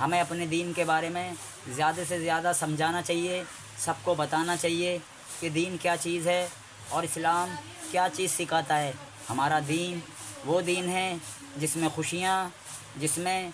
ہمیں اپنے دین کے بارے میں زیادہ سے زیادہ سمجھانا چاہیے، سب کو بتانا چاہیے کہ دین کیا چیز ہے اور اسلام کیا چیز سکھاتا ہے۔ ہمارا دین وہ دین ہے جس میں خوشیاں، جس میں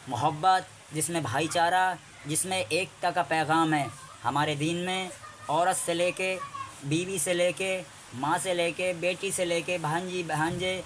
محبت، جس میں بھائی چارہ، جس میں ایکتا کا پیغام ہے۔ ہمارے دین میں عورت سے لے کے، بیوی سے لے کے، ماں سے لے کے، بیٹی سے لے کے، بھانجی بھانجے،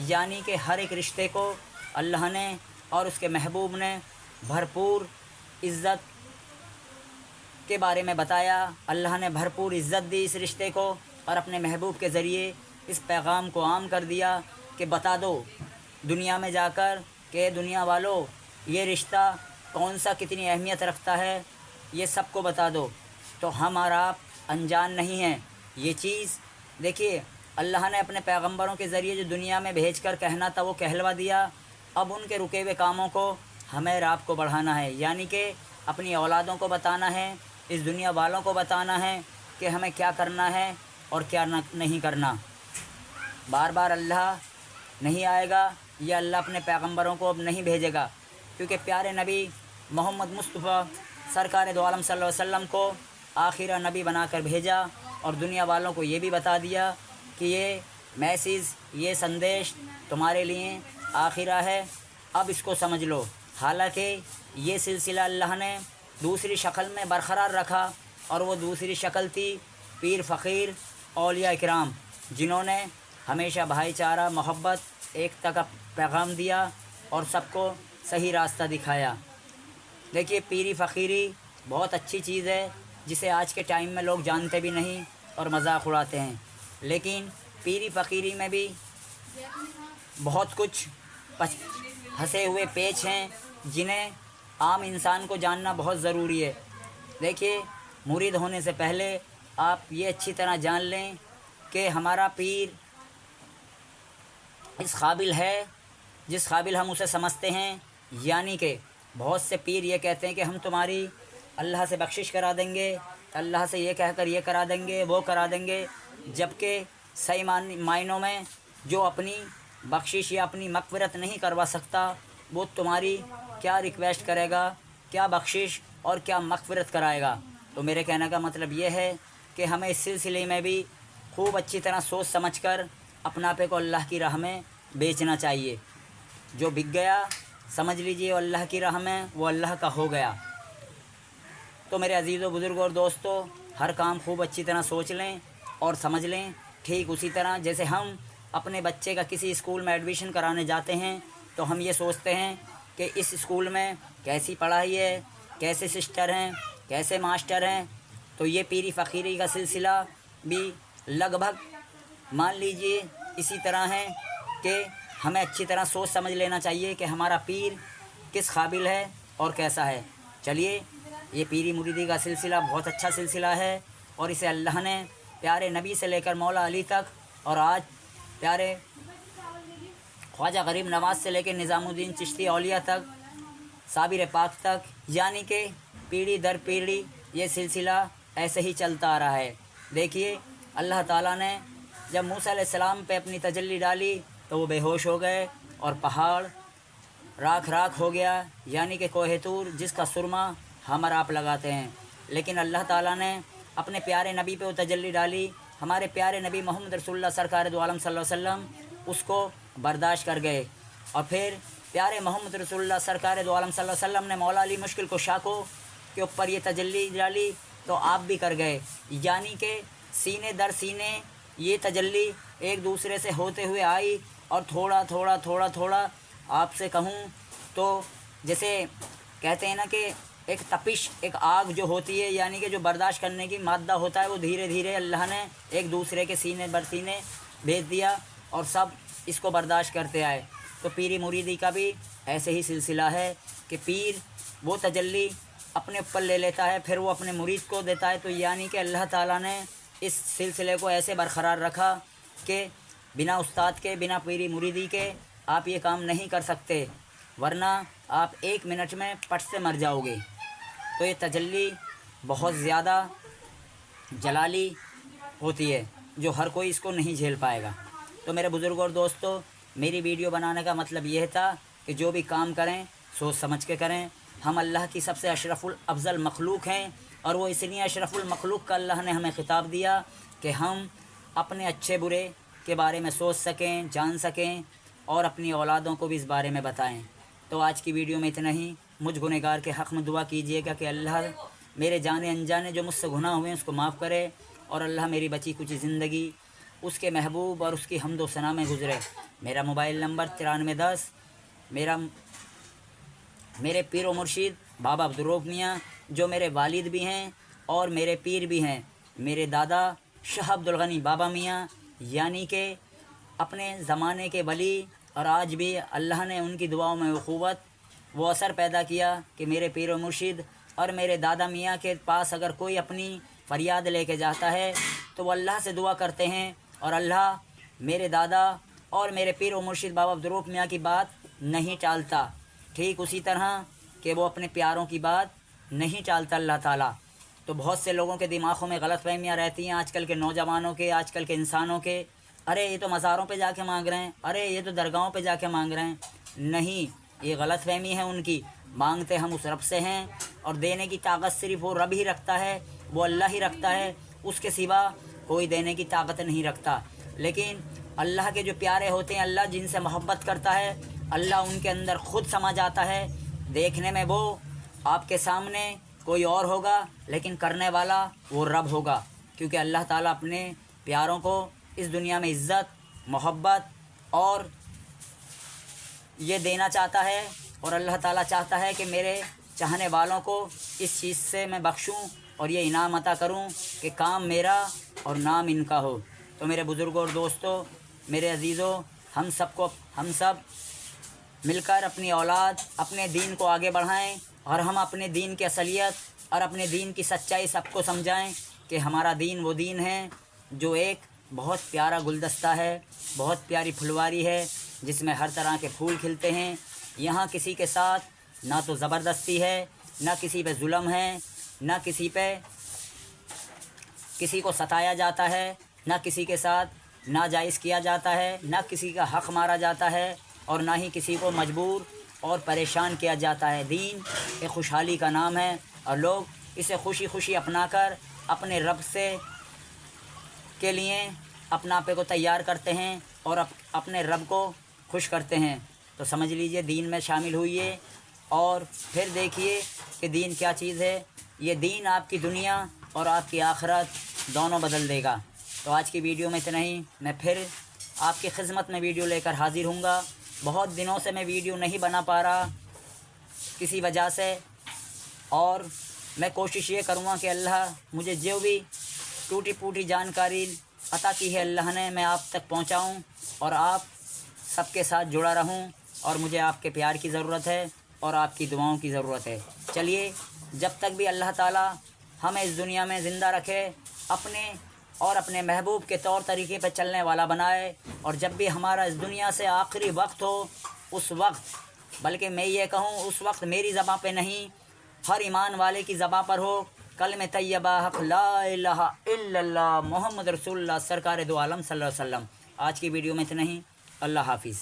یعنی کہ ہر ایک رشتے کو اللہ نے اور اس کے محبوب نے بھرپور عزت کے بارے میں بتایا۔ اللہ نے بھرپور عزت دی اس رشتے کو اور اپنے محبوب کے ذریعے اس پیغام کو عام کر دیا کہ بتا دو دنیا میں جا کر کہ دنیا والو یہ رشتہ کون سا کتنی اہمیت رکھتا ہے، یہ سب کو بتا دو۔ تو ہم اور آپ انجان نہیں ہیں یہ چیز۔ دیکھیے اللہ نے اپنے پیغمبروں کے ذریعے جو دنیا میں بھیج کر کہنا تھا وہ کہلوا دیا۔ اب ان کے رکے ہوئے کاموں کو ہمیں اور آپ کو بڑھانا ہے، یعنی کہ اپنی اولادوں کو بتانا ہے، اس دنیا والوں کو بتانا ہے کہ ہمیں کیا کرنا ہے اور کیا نہیں کرنا۔ بار بار اللہ نہیں آئے گا یا اللہ اپنے پیغمبروں کو اب نہیں بھیجے گا، کیونکہ پیارے نبی محمد مصطفیٰ سرکار دو عالم صلی اللہ علیہ وسلم کو آخرہ نبی بنا کر بھیجا اور دنیا والوں کو یہ بھی بتا دیا کہ یہ میسیج، یہ سندیش تمہارے لیے آخرہ ہے، اب اس کو سمجھ لو۔ حالانکہ یہ سلسلہ اللہ نے دوسری شکل میں برقرار رکھا، اور وہ دوسری شکل تھی پیر فقیر اولیاء کرام، جنہوں نے ہمیشہ بھائی چارہ، محبت، ایکتا کا پیغام دیا اور سب کو صحیح راستہ دکھایا۔ دیکھیے پیری فقیری بہت اچھی چیز ہے جسے آج کے ٹائم میں لوگ جانتے بھی نہیں اور مذاق اڑاتے ہیں، لیکن پیری فقیری میں بھی بہت کچھ پھنسے ہوئے پیچ ہیں جنہیں عام انسان کو جاننا بہت ضروری ہے۔ دیکھیے مرید ہونے سے پہلے آپ یہ اچھی طرح جان لیں کہ ہمارا پیر اس قابل ہے جس قابل ہم اسے سمجھتے ہیں، یعنی کہ بہت سے پیر یہ کہتے ہیں کہ ہم تمہاری اللہ سے بخشش کرا دیں گے، اللہ سے یہ کہہ کر یہ کرا دیں گے، وہ کرا دیں گے، جبکہ صحیح معنوں میں جو اپنی بخشش یا اپنی مغفرت نہیں کروا سکتا وہ تمہاری کیا ریکویسٹ کرے گا، کیا بخشش اور کیا مغفرت کرائے گا۔ تو میرے کہنے کا مطلب یہ ہے کہ ہمیں اس سلسلے میں بھی خوب اچھی طرح سوچ سمجھ کر اپنا آپ کو اللہ کی راہ میں بیچنا چاہیے۔ جو بک گیا سمجھ لیجئے وہ اللہ کی راہ میں وہ اللہ کا ہو گیا۔ تو میرے عزیزوں، بزرگوں اور دوستوں، ہر کام خوب اچھی طرح سوچ لیں اور سمجھ لیں۔ ٹھیک اسی طرح جیسے ہم اپنے بچے کا کسی اسکول میں ایڈمیشن کرانے جاتے ہیں تو ہم یہ سوچتے ہیں کہ اس اسکول میں کیسی پڑھائی ہے، کیسے سسٹر ہیں، کیسے ماسٹر ہیں۔ تو یہ پیری فقیری کا سلسلہ بھی لگ بھگ مان لیجئے اسی طرح ہے کہ ہمیں اچھی طرح سوچ سمجھ لینا چاہیے کہ ہمارا پیر کس قابل ہے اور کیسا ہے۔ چلیے یہ پیری مریدی کا سلسلہ بہت اچھا سلسلہ ہے، اور اسے اللہ نے پیارے نبی سے لے کر مولا علی تک، اور آج پیارے خواجہ غریب نواز سے لے کے نظام الدین چشتی اولیاء تک، صابر پاک تک، یعنی کہ پیڑھی در پیڑھی یہ سلسلہ ایسے ہی چلتا آ رہا ہے۔ دیکھیے اللہ تعالیٰ نے جب موسیٰ علیہ السلام پہ اپنی تجلی ڈالی تو وہ بے ہوش ہو گئے اور پہاڑ راکھ راکھ ہو گیا، یعنی کہ کوہ طور جس کا سرما ہم اور آپ لگاتے ہیں۔ لیکن اللہ تعالیٰ نے اپنے پیارے نبی پہ وہ تجلی ڈالی، ہمارے پیارے نبی محمد رسول اللہ سرکار دو عالم صلی اللہ علیہ وسلم اس کو برداشت کر گئے، اور پھر پیارے محمد رسول اللہ سرکار دو عالم صلی اللہ علیہ وسلم نے مولا علی مشکل کشا کو کے اوپر یہ تجلی ڈالی تو آپ بھی کر گئے، یعنی کہ سینے در سینے یہ تجلی ایک دوسرے سے ہوتے ہوئے آئی، اور تھوڑا تھوڑا تھوڑا تھوڑا آپ سے کہوں تو جیسے کہتے ہیں نا کہ ایک تپش، ایک آگ جو ہوتی ہے، یعنی کہ جو برداشت کرنے کی مادہ ہوتا ہے، وہ دھیرے دھیرے اللہ نے ایک دوسرے کے سینے بر سینے بھیج دیا اور سب اس کو برداشت کرتے آئے۔ تو پیری مریدی کا بھی ایسے ہی سلسلہ ہے کہ پیر وہ تجلی اپنے اوپر لے لیتا ہے، پھر وہ اپنے مرید کو دیتا ہے۔ تو یعنی کہ اللہ تعالیٰ نے اس سلسلے کو ایسے برقرار رکھا کہ بنا استاد کے، بنا پیری مریدی کے آپ یہ کام نہیں کر سکتے، ورنہ آپ 1 منٹ میں پٹ سے مر جاؤ گے۔ تو یہ تجلی بہت زیادہ جلالی ہوتی ہے جو ہر کوئی اس کو نہیں جھیل پائے گا۔ تو میرے بزرگوں اور دوستوں، میری ویڈیو بنانے کا مطلب یہ تھا کہ جو بھی کام کریں سوچ سمجھ کے کریں۔ ہم اللہ کی سب سے اشرف الافضل مخلوق ہیں، اور وہ اس لیے اشرف المخلوق کا اللہ نے ہمیں خطاب دیا کہ ہم اپنے اچھے برے کے بارے میں سوچ سکیں، جان سکیں، اور اپنی اولادوں کو بھی اس بارے میں بتائیں۔ تو آج کی ویڈیو میں اتنا ہی۔ مجھ گنہگار کے حق میں دعا کیجیے گا کہ اللہ میرے جانے انجانے جو مجھ سے گناہ ہوئے ہیں اس کو معاف کرے، اور اللہ میری بچی کچھ زندگی اس کے محبوب اور اس کی حمد و ثنا میں گزرے۔ میرا موبائل نمبر 9310، میرے پیر و مرشید بابا عبدالرؤف میاں جو میرے والد بھی ہیں اور میرے پیر بھی ہیں، میرے دادا شاہ عبدالغنی بابا میاں، یعنی کہ اپنے زمانے کے ولی، اور آج بھی اللہ نے ان کی دعاؤں میں اخوت وہ اثر پیدا کیا کہ میرے پیر و مرشد اور میرے دادا میاں کے پاس اگر کوئی اپنی فریاد لے کے جاتا ہے تو وہ اللہ سے دعا کرتے ہیں، اور اللہ میرے دادا اور میرے پیر و مرشد بابا عبدالرؤف میاں کی بات نہیں ٹالتا، ٹھیک اسی طرح کہ وہ اپنے پیاروں کی بات نہیں ٹالتا اللہ تعالیٰ۔ تو بہت سے لوگوں کے دماغوں میں غلط فہمیاں رہتی ہیں، آج کل کے نوجوانوں کے، آج کل کے انسانوں کے، ارے یہ تو مزاروں پہ جا کے مانگ رہے ہیں، ارے یہ تو درگاہوں پہ جا کے مانگ رہے ہیں۔ نہیں، یہ غلط فہمی ہے ان کی۔ مانگتے ہم اس رب سے ہیں، اور دینے کی طاقت صرف وہ رب ہی رکھتا ہے، وہ اللہ ہی رکھتا ہے، اس کے سوا کوئی دینے کی طاقت نہیں رکھتا۔ لیکن اللہ کے جو پیارے ہوتے ہیں، اللہ جن سے محبت کرتا ہے، اللہ ان کے اندر خود سما جاتا ہے۔ دیکھنے میں وہ آپ کے سامنے کوئی اور ہوگا، لیکن کرنے والا وہ رب ہوگا، کیونکہ اللہ تعالیٰ اپنے پیاروں کو اس دنیا میں عزت، محبت اور یہ دینا چاہتا ہے، اور اللہ تعالیٰ چاہتا ہے کہ میرے چاہنے والوں کو اس چیز سے میں بخشوں اور یہ انعام عطا کروں کہ کام میرا اور نام ان کا ہو۔ تو میرے بزرگوں اور دوستوں، میرے عزیزوں، ہم سب مل کر اپنی اولاد، اپنے دین کو آگے بڑھائیں، اور ہم اپنے دین کی اصلیت اور اپنے دین کی سچائی سب کو سمجھائیں کہ ہمارا دین وہ دین ہے جو ایک بہت پیارا گلدستہ ہے، بہت پیاری پھلواری ہے جس میں ہر طرح کے پھول کھلتے ہیں۔ یہاں کسی کے ساتھ نہ تو زبردستی ہے، نہ کسی پہ ظلم ہے، نہ کسی کو ستایا جاتا ہے، نہ کسی کے ساتھ ناجائز کیا جاتا ہے، نہ کسی کا حق مارا جاتا ہے، اور نہ ہی کسی کو مجبور اور پریشان کیا جاتا ہے۔ دین ایک خوشحالی کا نام ہے، اور لوگ اسے خوشی خوشی اپنا کر اپنے رب کے لیے اپنا آپ کو تیار کرتے ہیں اور اپنے رب کو خوش کرتے ہیں۔ تو سمجھ لیجئے دین میں شامل ہوئیے، اور پھر دیکھیے کہ دین کیا چیز ہے۔ یہ دین آپ کی دنیا اور آپ کی آخرت دونوں بدل دے گا۔ تو آج کی ویڈیو میں اتنا ہی۔ میں پھر آپ کی خدمت میں ویڈیو لے کر حاضر ہوں گا۔ بہت دنوں سے میں ویڈیو نہیں بنا پا رہا کسی وجہ سے، اور میں کوشش یہ کروں گا کہ اللہ مجھے جو بھی ٹوٹی پھوٹی جانکاری عطا کی ہے اللہ نے، میں آپ تک پہنچاؤں اور آپ سب کے ساتھ جڑا رہوں، اور مجھے آپ کے پیار کی ضرورت ہے اور آپ کی دعاؤں کی ضرورت ہے۔ چلیے، جب تک بھی اللہ تعالیٰ ہمیں اس دنیا میں زندہ رکھے، اپنے محبوب کے طور طریقے پہ چلنے والا بنائے، اور جب بھی ہمارا اس دنیا سے آخری وقت ہو، اس وقت، بلکہ میں یہ کہوں اس وقت میری زباں پہ نہیں، ہر ایمان والے کی زباں پر ہو کلمہ طیبہ حق لا الہ الا اللہ محمد رسول اللہ سرکار دو عالم صلی اللہ علیہ وسلم۔ آج کی ویڈیو میں اتنا ہی۔ اللہ حافظ۔